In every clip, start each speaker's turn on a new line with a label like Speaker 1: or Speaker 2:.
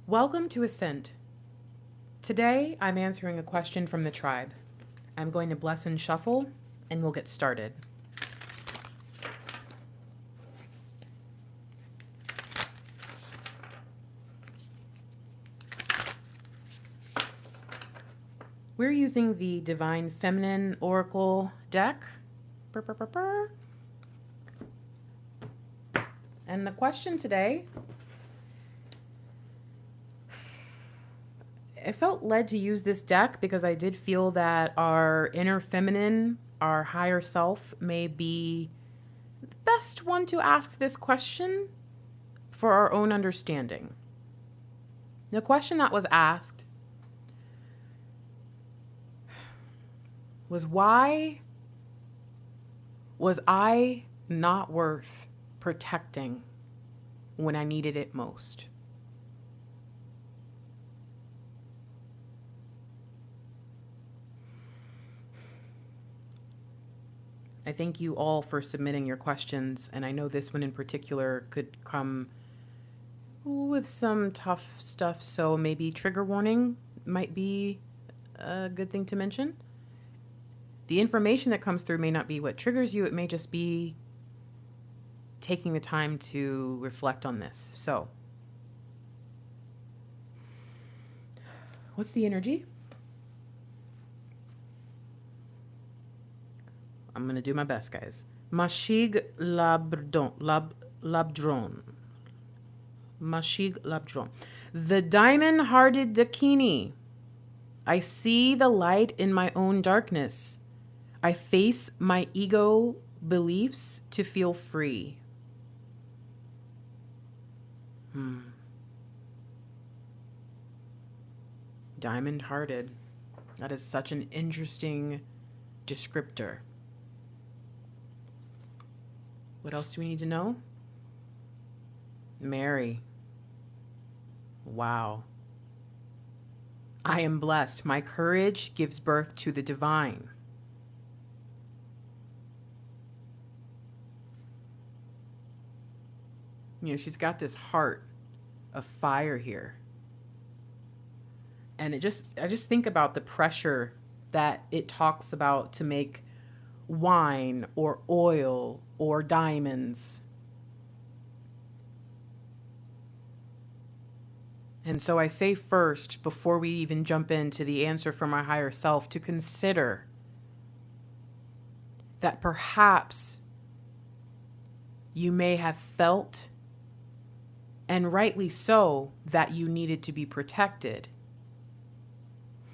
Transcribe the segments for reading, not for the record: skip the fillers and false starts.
Speaker 1: Welcome to ASCENT. Today, I'm answering a question from the tribe. I'm going to bless and shuffle, and we'll get started. We're using the Divine Feminine Oracle deck. And the question today, I felt led to use this deck because I did feel that our inner feminine, our higher self, may be the best one to ask this question for our own understanding. The question that was asked was, why was I not worth protecting when I needed it most? I thank you all for submitting your questions, and I know this one in particular could come with some tough stuff, so maybe trigger warning might be a good thing to mention. The information that comes through may not be what triggers you, it may just be taking the time to reflect on this. So, what's the energy? I'm going to do my best, guys. Mashig labdron. Mashig labdron. The diamond-hearted Dakini. I see the light in my own darkness. I face my ego beliefs to feel free. Diamond-hearted. That is such an interesting descriptor. What else do we need to know? Mary. Wow. I am blessed. My courage gives birth to the divine. You know, she's got this heart of fire here. And I just think about the pressure that it talks about to make wine or oil or diamonds. And so I say first, before we even jump into the answer from our higher self, to consider that perhaps you may have felt, and rightly so, that you needed to be protected.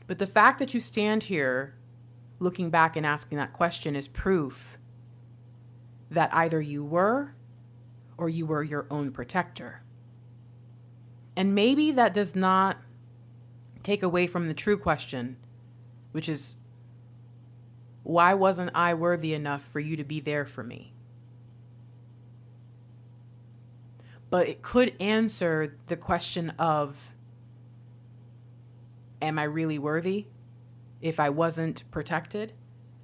Speaker 1: But the fact that you stand here looking back and asking that question is proof that either you were or you were your own protector. And maybe that does not take away from the true question, which is, why wasn't I worthy enough for you to be there for me? But it could answer the question of, am I really worthy if I wasn't protected?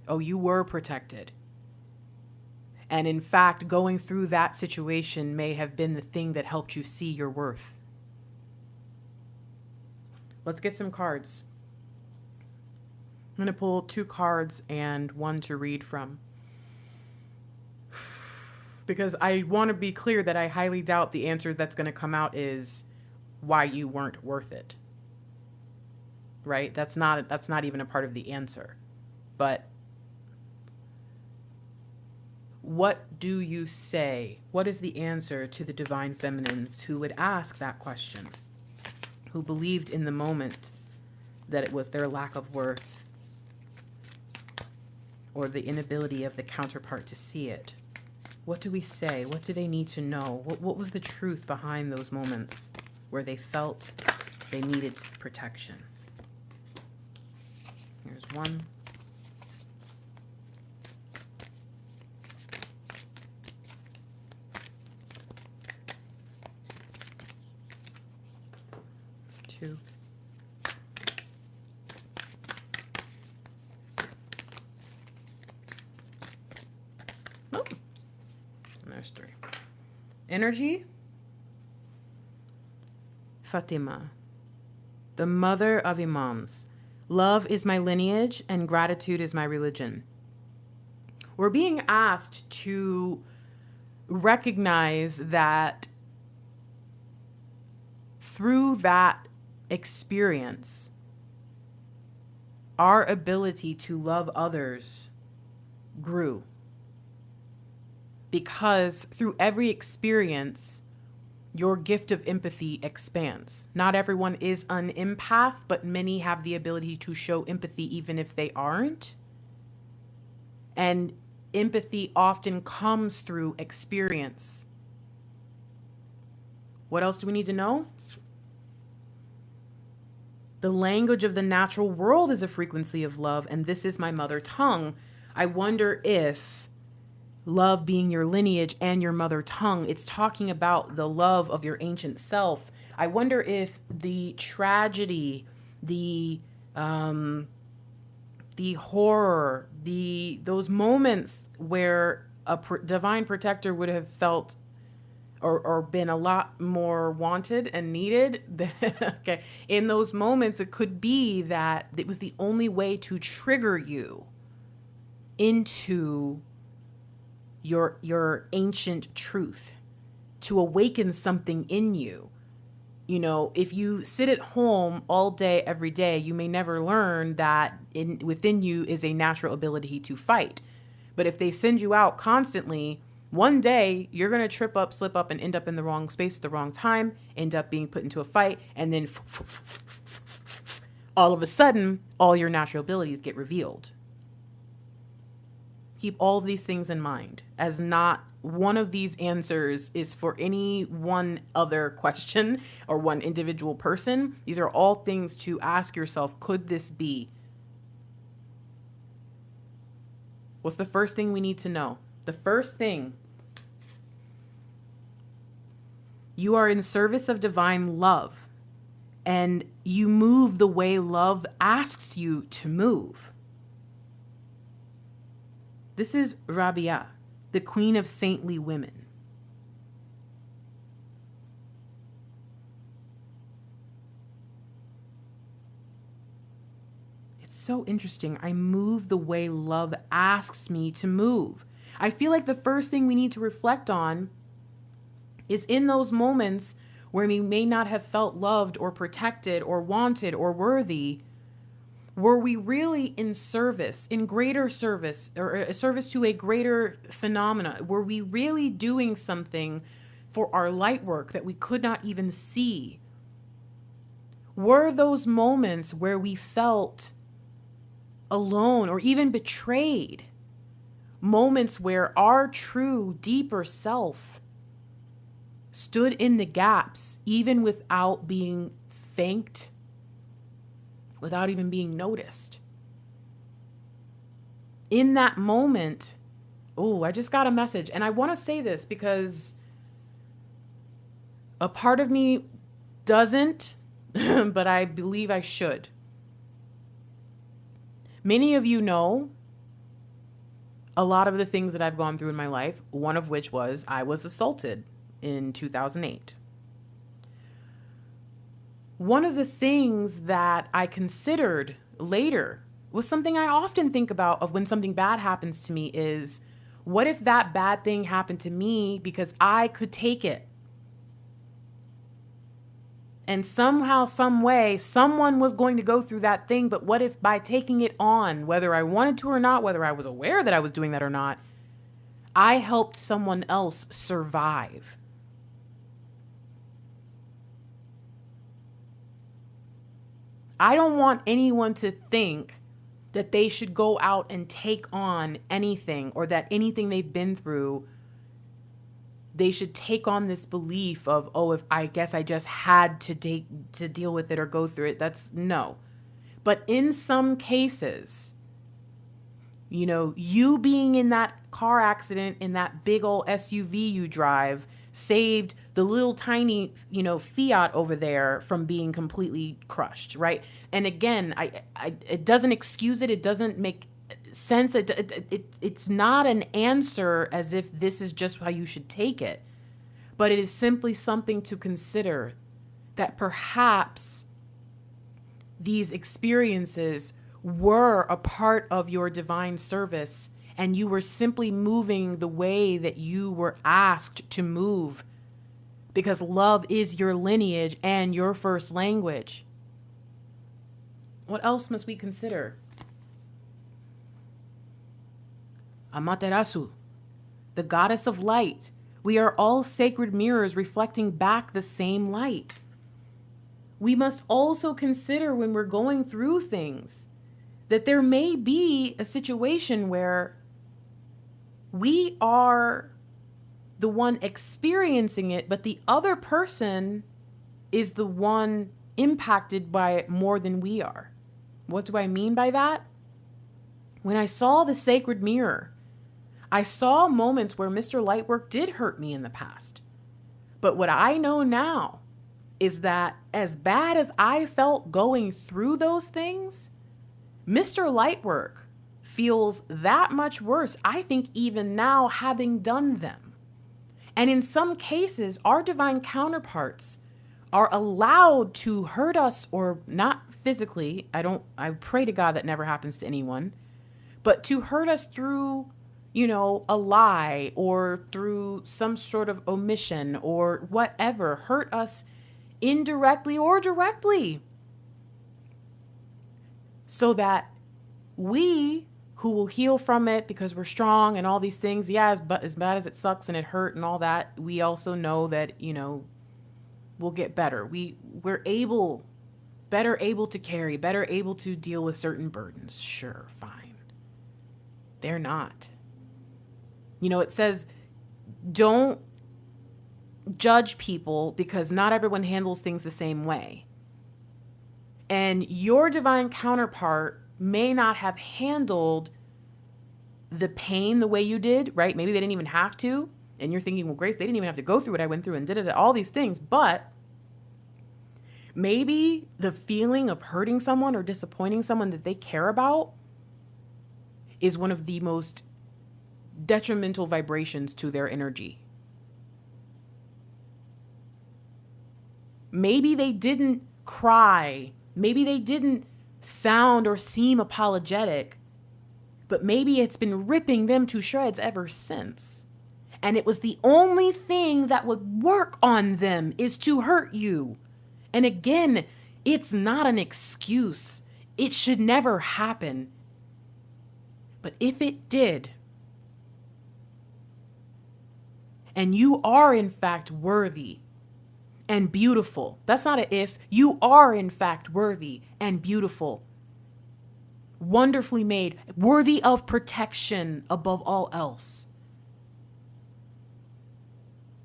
Speaker 1: Oh, you were protected. And in fact, going through that situation may have been the thing that helped you see your worth. Let's get some cards. I'm going to pull 2 cards and 1 to read from. Because I want to be clear that I highly doubt the answer that's going to come out is why you weren't worth it. Right? That's not even a part of the answer. But what do you say? What is the answer to the divine feminines who would ask that question? Who believed in the moment that it was their lack of worth or the inability of the counterpart to see it? What do we say? What do they need to know? What was the truth behind those moments where they felt they needed protection? Here's 1. Two. Oh, and there's 3. Energy. Fatima, the mother of Imams. Love is my lineage and gratitude is my religion. We're being asked to recognize that through that experience, our ability to love others grew. Because through every experience, your gift of empathy expands. Not everyone is an empath, but many have the ability to show empathy even if they aren't. And empathy often comes through experience. What else do we need to know? The language of the natural world is a frequency of love, and this is my mother tongue. I wonder if love being your lineage and your mother tongue, it's talking about the love of your ancient self. I wonder if the tragedy, the horror, those moments where a divine protector would have felt or been a lot more wanted and needed. Okay. In those moments, it could be that it was the only way to trigger you into your ancient truth, to awaken something in you. You know, if you sit at home all day, every day, you may never learn that within you is a natural ability to fight. But if they send you out constantly, one day you're going to trip up, slip up, and end up in the wrong space at the wrong time, end up being put into a fight, and then all of a sudden, all your natural abilities get revealed. Keep all of these things in mind, as not one of these answers is for any one other question or one individual person. These are all things to ask yourself, could this be? What's the first thing we need to know? The first thing, you are in service of divine love, and you move the way love asks you to move. This is Rabia, the queen of saintly women. It's so interesting. I move the way love asks me to move. I feel like the first thing we need to reflect on is in those moments where we may not have felt loved or protected or wanted or worthy, were we really in service, in greater service, or a service to a greater phenomena? Were we really doing something for our light work that we could not even see? Were those moments where we felt alone or even betrayed, moments where our true, deeper self stood in the gaps, even without being thanked, without even being noticed? In that moment, I just got a message. And I want to say this because a part of me doesn't, but I believe I should. Many of you know a lot of the things that I've gone through in my life, one of which was I was assaulted in 2008. One of the things that I considered later was something I often think about of when something bad happens to me is, what if that bad thing happened to me because I could take it? And somehow, some way, someone was going to go through that thing. But what if by taking it on, whether I wanted to or not, whether I was aware that I was doing that or not, I helped someone else survive? I don't want anyone to think that they should go out and take on anything, or that anything they've been through, they should take on this belief of, if I guess I just had to deal with it or go through it. That's no. But in some cases, you being in that car accident in that big old SUV you drive saved the little tiny, Fiat over there from being completely crushed, right? And again, it doesn't excuse it. It doesn't make sense. It's not an answer as if this is just how you should take it, but it is simply something to consider, that perhaps these experiences were a part of your divine service and you were simply moving the way that you were asked to move because love is your lineage and your first language. What else must we consider? Amaterasu, the goddess of light. We are all sacred mirrors reflecting back the same light. We must also consider when we're going through things that there may be a situation where we are the one experiencing it, but the other person is the one impacted by it more than we are. What do I mean by that? When I saw the sacred mirror, I saw moments where Mr. Lightwork did hurt me in the past. But what I know now is that as bad as I felt going through those things, Mr. Lightwork feels that much worse, I think, even now having done them. And in some cases, our divine counterparts are allowed to hurt us, or not physically. I pray to God that never happens to anyone, but to hurt us through, a lie or through some sort of omission or whatever, hurt us indirectly or directly, so that we who will heal from it because we're strong and all these things, but as bad as it sucks and it hurt and all that, we also know that, we'll get better. We're better able to carry, better able to deal with certain burdens. Sure, fine. They're not. It says, don't judge people because not everyone handles things the same way. And your divine counterpart may not have handled the pain the way you did, right? Maybe they didn't even have to. And you're thinking, well, Grace, they didn't even have to go through what I went through and did it, all these things. But maybe the feeling of hurting someone or disappointing someone that they care about is one of the most detrimental vibrations to their energy. Maybe they didn't cry. Maybe they didn't sound or seem apologetic, but maybe it's been ripping them to shreds ever since. And it was the only thing that would work on them is to hurt you. And again, it's not an excuse. It should never happen. But if it did, and you are in fact worthy and beautiful, that's not an if, you are in fact worthy and beautiful, wonderfully made, worthy of protection above all else.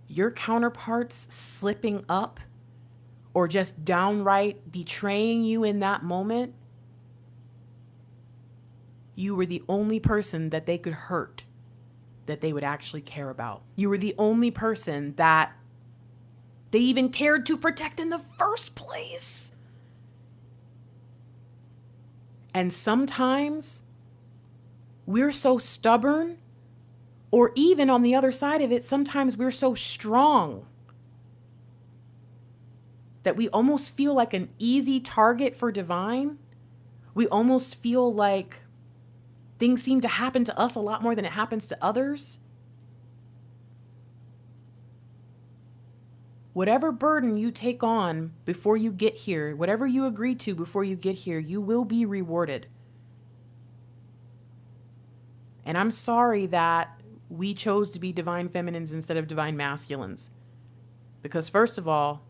Speaker 1: Your counterparts slipping up or just downright betraying you in that moment, you were the only person that they could hurt, that they would actually care about. You were the only person that they even cared to protect in the first place. And sometimes we're so stubborn, or even on the other side of it, sometimes we're so strong that we almost feel like an easy target for divine. We almost feel like things seem to happen to us a lot more than it happens to others. Whatever burden you take on before you get here, whatever you agree to before you get here, you will be rewarded. And I'm sorry that we chose to be divine feminines instead of divine masculines. Because first of all,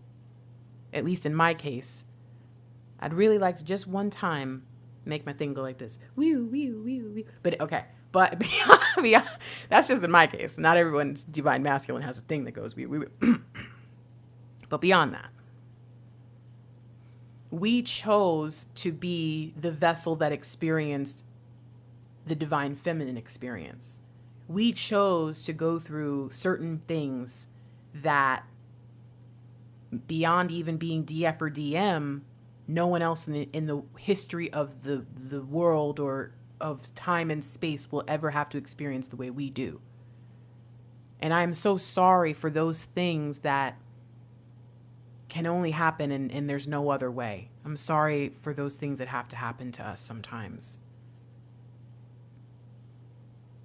Speaker 1: at least in my case, I'd really like to just one time make my thing go like this. Woo, woo, woo, woo. But okay. But beyond, that's just in my case. Not everyone's divine masculine has a thing that goes woo, woo, woo. But beyond that, we chose to be the vessel that experienced the divine feminine experience. We chose to go through certain things that, beyond even being DF or DM, no one else in the history of the world or of time and space will ever have to experience the way we do. And I'm so sorry for those things that can only happen and there's no other way. I'm sorry for those things that have to happen to us sometimes.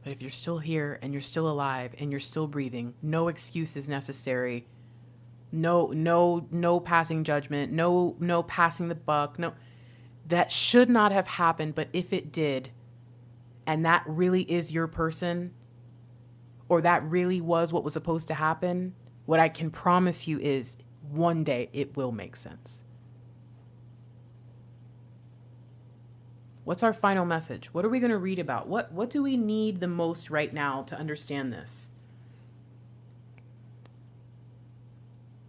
Speaker 1: But if you're still here and you're still alive and you're still breathing, no excuse is necessary. No passing judgment. No passing the buck. No, that should not have happened. But if it did, and that really is your person, or that really was what was supposed to happen, what I can promise you is one day it will make sense. What's our final message? What are we going to read about? What do we need the most right now to understand this?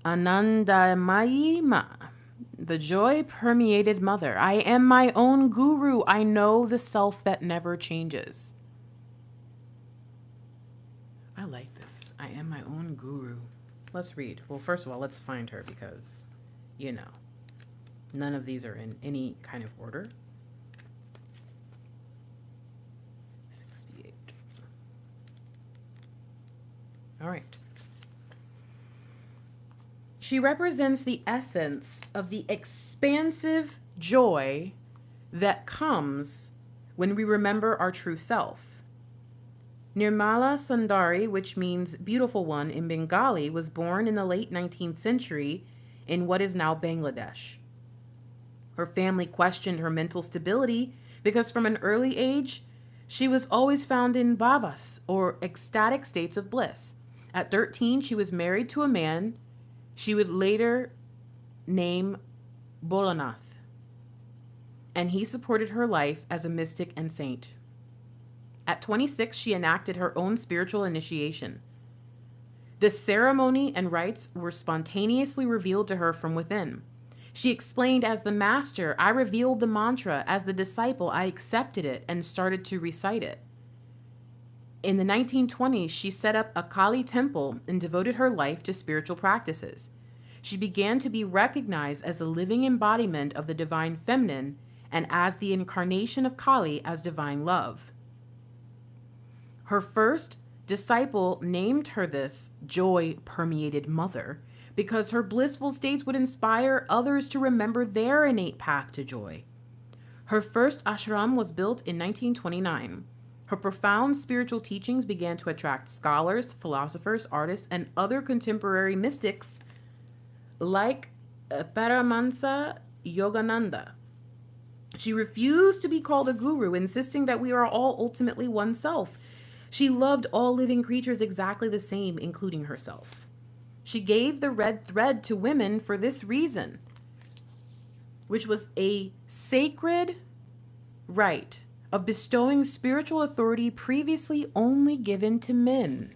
Speaker 1: Anandamayi Ma, the joy-permeated mother. I am my own guru. I know the self that never changes. I like this. I am my own guru. Let's read. Well, first of all, let's find her because, you know, none of these are in any kind of order. 68. All right. She represents the essence of the expansive joy that comes when we remember our true self. Nirmala Sundari, which means beautiful one in Bengali, was born in the late 19th century in what is now Bangladesh. Her family questioned her mental stability because from an early age, she was always found in bhavas, or ecstatic states of bliss. At 13, she was married to a man she would later name Bolanath, and he supported her life as a mystic and saint. At 26, she enacted her own spiritual initiation. The ceremony and rites were spontaneously revealed to her from within. She explained, as the master, I revealed the mantra. As the disciple, I accepted it and started to recite it. In the 1920s, she set up a Kali temple and devoted her life to spiritual practices. She began to be recognized as the living embodiment of the divine feminine and as the incarnation of Kali as divine love. Her first disciple named her this joy-permeated mother because her blissful states would inspire others to remember their innate path to joy. Her first ashram was built in 1929. Her profound spiritual teachings began to attract scholars, philosophers, artists, and other contemporary mystics like Paramahansa Yogananda. She refused to be called a guru, insisting that we are all ultimately one self. She loved all living creatures exactly the same, including herself. She gave the red thread to women for this reason, which was a sacred right of bestowing spiritual authority previously only given to men.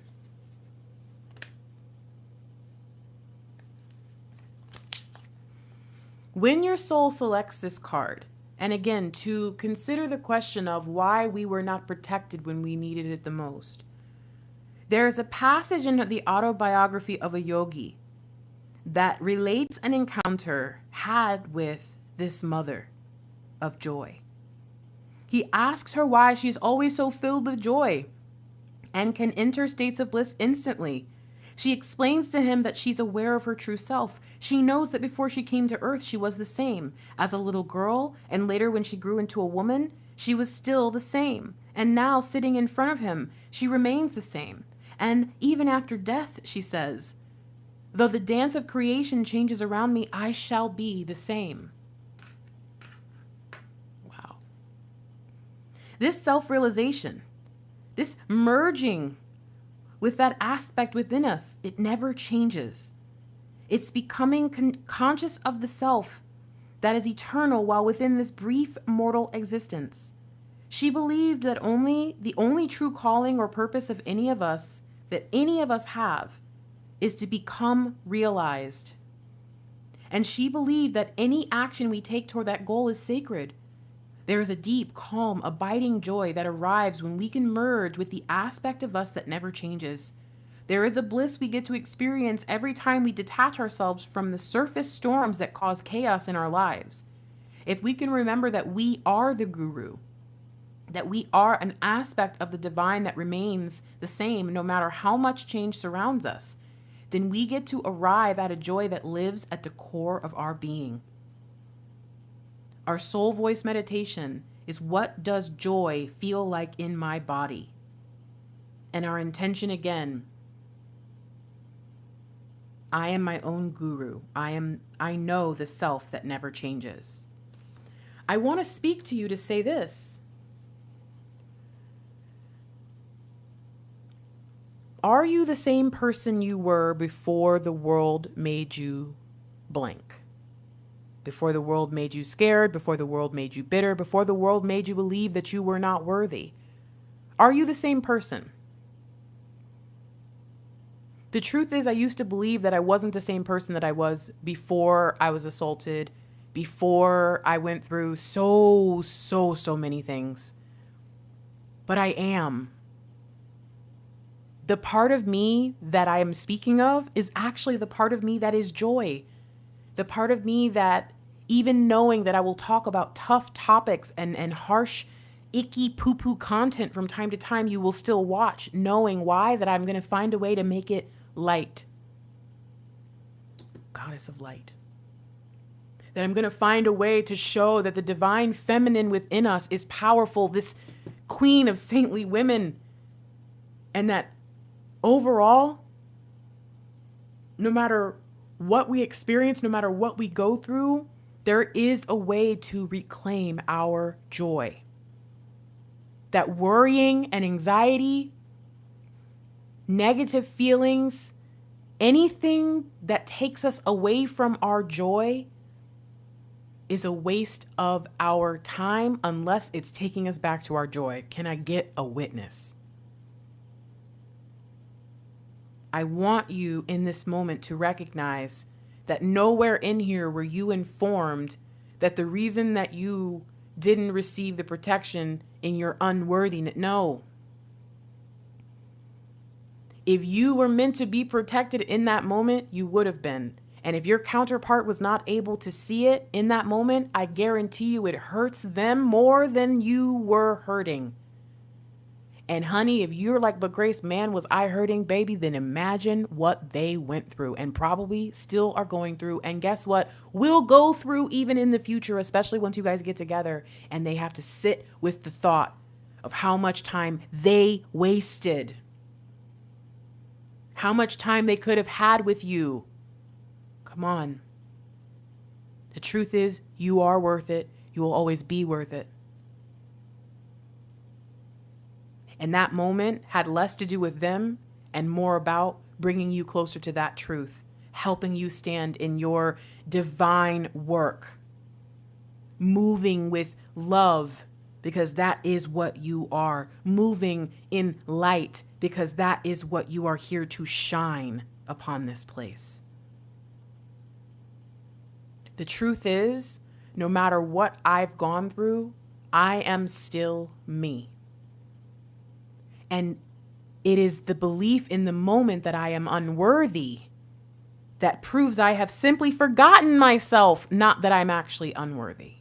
Speaker 1: When your soul selects this card, and again, to consider the question of why we were not protected when we needed it the most, there is a passage in the autobiography of a yogi that relates an encounter had with this mother of joy. He asks her why she's always so filled with joy and can enter states of bliss instantly. She explains to him that she's aware of her true self. She knows that before she came to earth, she was the same. As a little girl, and later when she grew into a woman, she was still the same. And now, sitting in front of him, she remains the same. And even after death, she says, though the dance of creation changes around me, I shall be the same. Wow. This self-realization, this merging with that aspect within us, it never changes. It's becoming conscious of the self that is eternal while within this brief mortal existence. She believed that the only true calling or purpose of any of us have is to become realized. And she believed that any action we take toward that goal is sacred. There is a deep, calm, abiding joy that arrives when we can merge with the aspect of us that never changes. There is a bliss we get to experience every time we detach ourselves from the surface storms that cause chaos in our lives. If we can remember that we are the guru, that we are an aspect of the divine that remains the same no matter how much change surrounds us, then we get to arrive at a joy that lives at the core of our being. Our soul voice meditation is, what does joy feel like in my body? And our intention again, I am my own guru. I know the self that never changes. I want to speak to you to say this. Are you the same person you were before the world made you blank? Before the world made you scared, before the world made you bitter, before the world made you believe that you were not worthy? Are you the same person? The truth is, I used to believe that I wasn't the same person that I was before I was assaulted, before I went through so many things. But I am. The part of me that I am speaking of is actually the part of me that is joy. The part of me that, even knowing that I will talk about tough topics and harsh, icky poo-poo content from time to time, you will still watch, knowing why? That I'm going to find a way to make it light. Goddess of light. That I'm going to find a way to show that the divine feminine within us is powerful, this queen of saintly women. And that overall, no matter what we experience, no matter what we go through, there is a way to reclaim our joy. That worrying and anxiety, negative feelings, anything that takes us away from our joy is a waste of our time unless it's taking us back to our joy. Can I get a witness? I want you in this moment to recognize that nowhere in here were you informed that the reason that you didn't receive the protection in your unworthiness. No. If you were meant to be protected in that moment, you would have been. And if your counterpart was not able to see it in that moment, I guarantee you it hurts them more than you were hurting. And honey, if you're like, but Grace, man, was I hurting, baby, then imagine what they went through and probably still are going through. And guess what? We'll go through even in the future, especially once you guys get together and they have to sit with the thought of how much time they wasted. How much time they could have had with you. Come on. The truth is, you are worth it. You will always be worth it. And that moment had less to do with them and more about bringing you closer to that truth, helping you stand in your divine work, moving with love, because that is what you are, moving in light, because that is what you are here to shine upon this place. The truth is, no matter what I've gone through, I am still me. And it is the belief in the moment that I am unworthy that proves I have simply forgotten myself, not that I'm actually unworthy.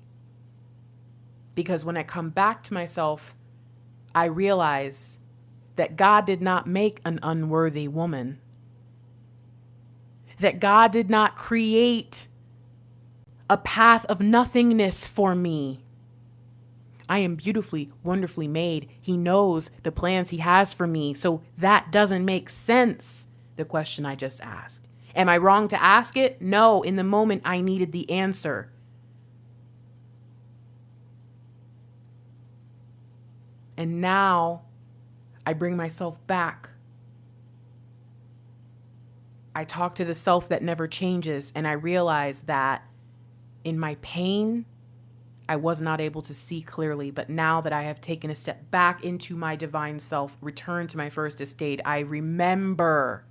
Speaker 1: Because when I come back to myself, I realize that God did not make an unworthy woman. That God did not create a path of nothingness for me. I am beautifully, wonderfully made. He knows the plans he has for me. So that doesn't make sense, the question I just asked. Am I wrong to ask it? No, in the moment I needed the answer. And now I bring myself back. I talk to the self that never changes, and I realize that in my pain, I was not able to see clearly, but now that I have taken a step back into my divine self, returned to my first estate, I remember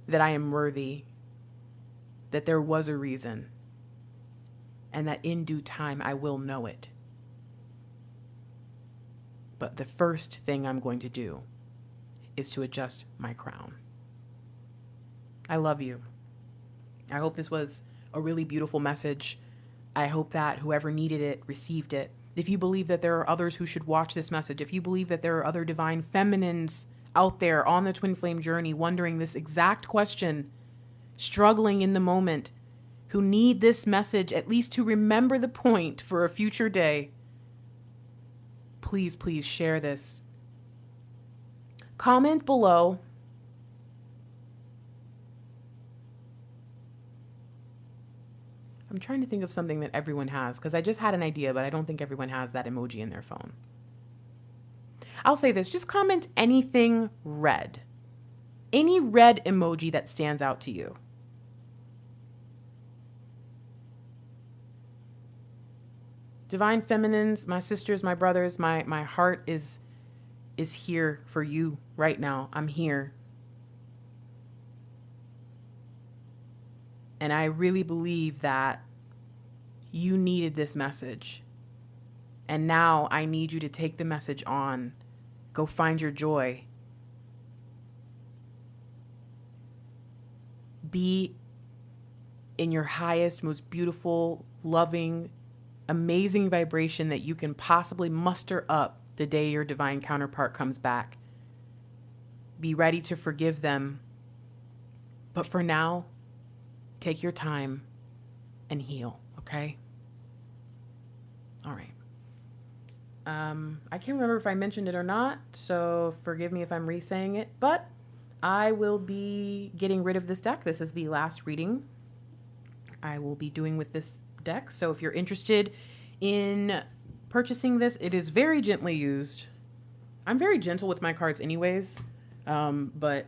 Speaker 1: that I am worthy, that there was a reason, and that in due time I will know it. But the first thing I'm going to do is to adjust my crown. I love you. I hope this was a really beautiful message. I hope that whoever needed it received it. If you believe that there are others who should watch this message, if you believe that there are other divine feminines out there on the twin flame journey, wondering this exact question, struggling in the moment, who need this message at least to remember the point for a future day, please, please share this. Comment below. I'm trying to think of something that everyone has, because I just had an idea, but I don't think everyone has that emoji in their phone. I'll say this, just comment anything red. Any red emoji that stands out to you. Divine feminines, my sisters, my brothers, my heart is here for you right now. I'm here. And I really believe that you needed this message. And now I need you to take the message on. Go find your joy. Be in your highest, most beautiful, loving, amazing vibration that you can possibly muster up the day your divine counterpart comes back. Be ready to forgive them. But for now, take your time and heal, okay? All right. I can't remember if I mentioned it or not, so forgive me if I'm re-saying it, but I will be getting rid of this deck. This is the last reading I will be doing with this deck. So if you're interested in purchasing this, it is very gently used. I'm very gentle with my cards anyways, but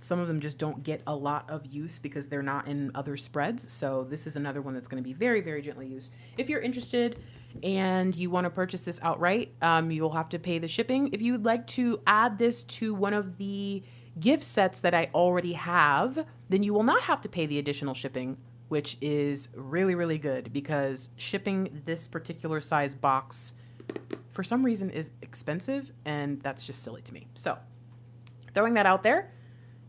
Speaker 1: some of them just don't get a lot of use because they're not in other spreads. So this is another one that's going to be very, very gently used. If you're interested and you want to purchase this outright, you'll have to pay the shipping. If you'd like to add this to one of the gift sets that I already have, then you will not have to pay the additional shipping, which is really, really good because shipping this particular size box for some reason is expensive, and that's just silly to me. So throwing that out there.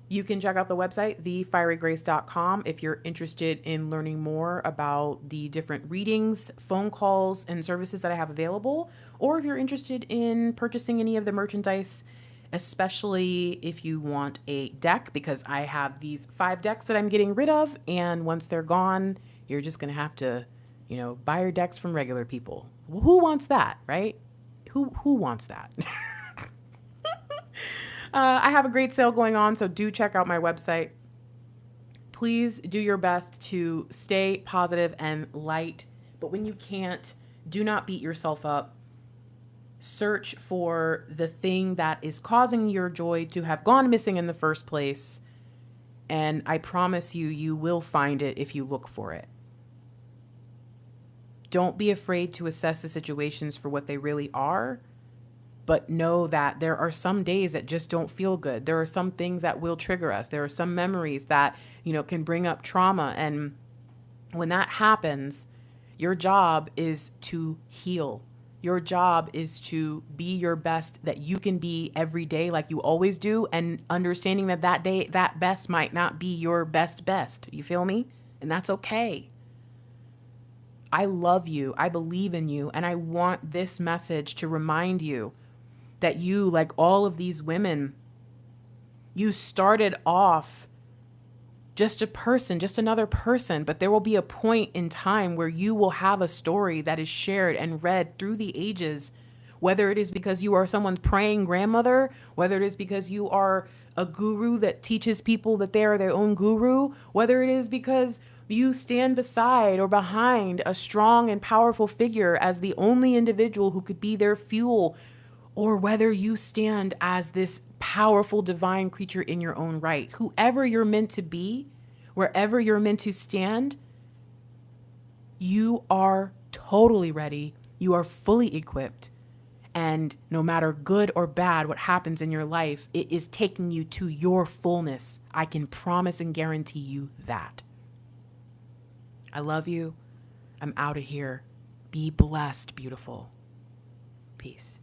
Speaker 1: You can check out the website, thefierygrace.com, if you're interested in learning more about the different readings, phone calls, and services that I have available, or if you're interested in purchasing any of the merchandise, especially if you want a deck, because I have these 5 decks that I'm getting rid of, and once they're gone, you're just going to have to, buy your decks from regular people. Well, who wants that, right? Who wants that? I have a great sale going on, so do check out my website. Please do your best to stay positive and light, but when you can't, do not beat yourself up. Search for the thing that is causing your joy to have gone missing in the first place, and I promise you, you will find it if you look for it. Don't be afraid to assess the situations for what they really are. But know that there are some days that just don't feel good. There are some things that will trigger us. There are some memories that, can bring up trauma. And when that happens, your job is to heal. Your job is to be your best that you can be every day like you always do. And understanding that that day, that best might not be your best. You feel me? And that's okay. I love you. I believe in you. And I want this message to remind you that you, like all of these women, you started off just a person, just another person, but there will be a point in time where you will have a story that is shared and read through the ages, whether it is because you are someone's praying grandmother, whether it is because you are a guru that teaches people that they are their own guru, whether it is because you stand beside or behind a strong and powerful figure as the only individual who could be their fuel, or whether you stand as this powerful divine creature in your own right. Whoever you're meant to be, wherever you're meant to stand, you are totally ready. You are fully equipped. And no matter good or bad what happens in your life, it is taking you to your fullness. I can promise and guarantee you that. I love you. I'm out of here. Be blessed, beautiful. Peace.